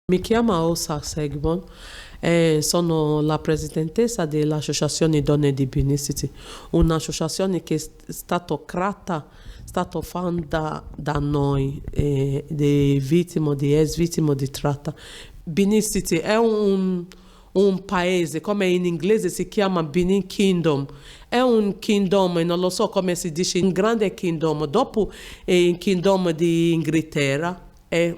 Mi chiamo Osa Segbon e sono la presidentessa dell'Associazione Donne di Benin City, un'associazione che è stata creata, stata fondata da noi, di vittime, di ex vittime di tratta. Benin City è un paese, come in inglese si chiama Benin Kingdom, è un kingdom, non lo so come si dice, un grande kingdom, dopo il kingdom di Inghilterra e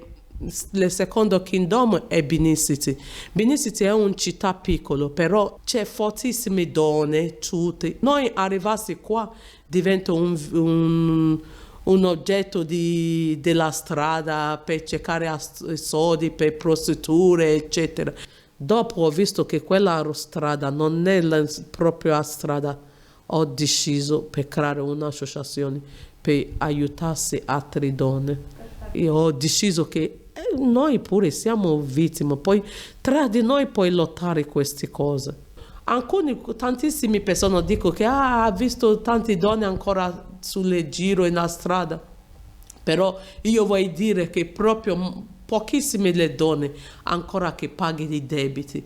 il secondo kingdom è Benin City. Benin City è una città piccola, però c'è fortissime donne, tutte. Noi arrivassi qua diventa un oggetto della strada per cercare soldi, per prostitute, eccetera. Dopo ho visto che quella strada non è la propria strada, ho deciso per creare un'associazione per aiutarsi altre donne. Io ho deciso che noi pure siamo vittime, poi tra di noi puoi lottare queste cose. Tantissime persone dicono che ha visto tante donne ancora sulle giro nella strada, però io voglio dire che proprio pochissime le donne ancora che pagano i debiti.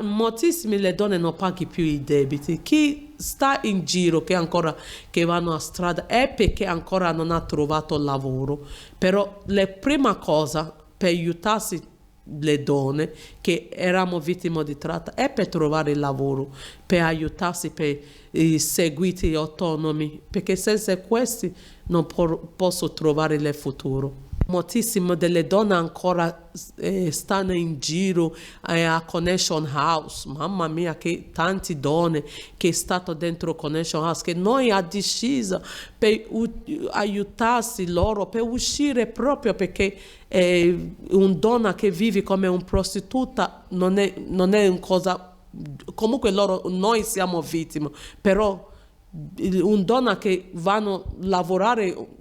Moltissime le donne non pagano più i debiti. Chi sta in giro che vanno a strada è perché ancora non ha trovato lavoro. Però la prima cosa per aiutarsi le donne che eravamo vittime di tratta è per trovare lavoro, per aiutarsi per i seguiti autonomi, perché senza questi non posso trovare il futuro. Moltissime delle donne ancora stanno in giro a Connection House. Mamma mia, che tante donne che sono state dentro Connection House, che noi abbiamo deciso per aiutarsi loro, per uscire proprio perché una donna che vive come una prostituta non è una cosa. Comunque noi siamo vittime, però una donna che vanno a lavorare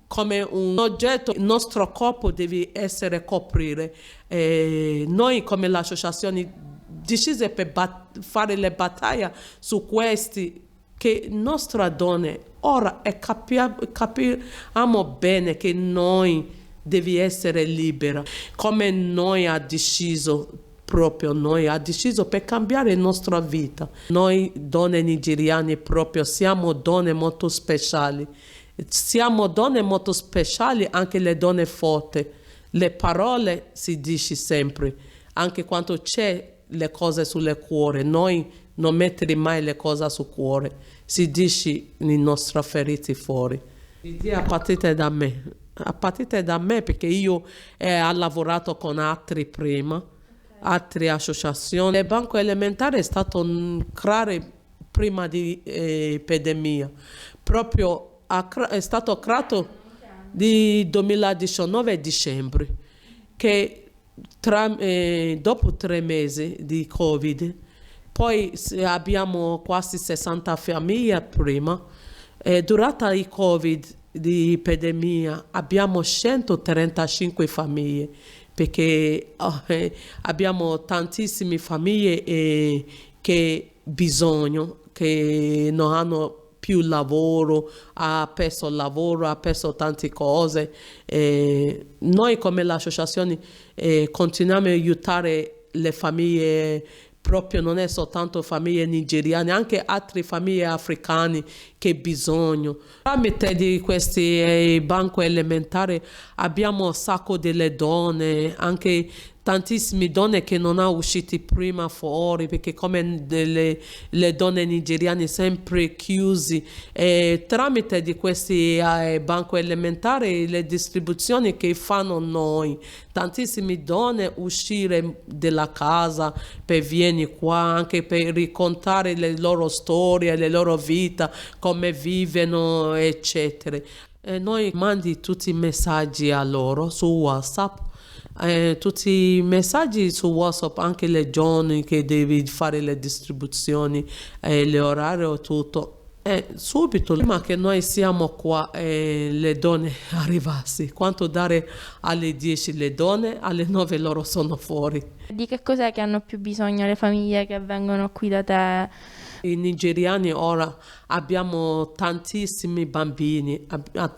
come un oggetto, il nostro corpo deve essere coprire. Noi come l'associazione decise per fare le battaglie su questi, che nostre donne ora capiamo bene che noi devi essere libera, come noi ha deciso. Proprio noi ha deciso per cambiare la nostra vita. Noi donne nigeriane proprio siamo donne molto speciali. Siamo donne molto speciali, anche le donne forti. Le parole si dice sempre, anche quando c'è le cose sul cuore. Noi non mettere mai le cose sul cuore. Si dice le nostre ferite fuori. L'idea è partita da me. È partita da me perché io ho lavorato con altri prima. Altre associazioni. Il banco elementare è stato creato prima di epidemia, proprio è stato creato di 2019 dicembre, che dopo 3 mesi di Covid, poi abbiamo quasi 60 famiglie prima, durante il Covid di epidemia abbiamo 135 famiglie, perché abbiamo tantissime famiglie che bisogno, che non hanno più lavoro, ha perso il lavoro, ha perso tante cose. Noi come l'associazione continuiamo a aiutare le famiglie, proprio non è soltanto famiglie nigeriane, anche altre famiglie africane che bisogno. Tramite di questi banco elementari abbiamo un sacco delle donne, anche tantissime donne che non hanno uscito prima fuori, perché come le donne nigeriane sempre chiuse, tramite di questi banco elementari, le distribuzioni che fanno noi, tantissime donne uscire dalla casa per venire qua, anche per raccontare le loro storie, le loro vite, come vivono, eccetera. Noi mandi tutti i messaggi a loro su WhatsApp. Tutti i messaggi su WhatsApp, anche le giorni che devi fare le distribuzioni, l'orario, tutto. Subito, prima che noi siamo qua, le donne arrivassi, quanto dare alle 10 le donne, alle 9 loro sono fuori. Di che cos'è che hanno più bisogno le famiglie che vengono qui da te I nigeriani ora abbiamo tantissimi bambini,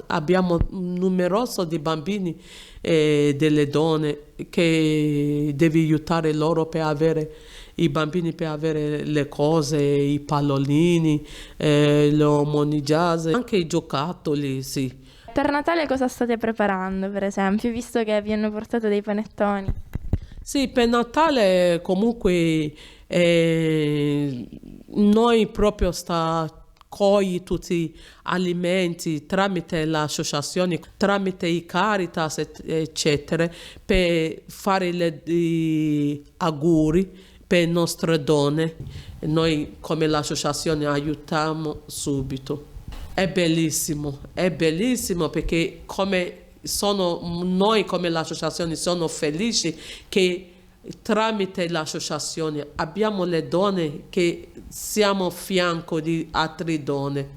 abbiamo un numeroso di bambini e delle donne che devi aiutare loro per avere i bambini per avere le cose, i pallolini, le omonigiase, anche i giocattoli, sì. Per Natale cosa state preparando, per esempio, visto che vi hanno portato dei panettoni? Sì, per Natale comunque noi proprio cogli tutti gli alimenti tramite l'associazione, tramite i Caritas, eccetera, per fare gli auguri per le nostre donne. Noi come l'associazione aiutiamo subito. È bellissimo perché noi come l'associazione sono felici che tramite l'associazione abbiamo le donne che siamo a fianco di altre donne.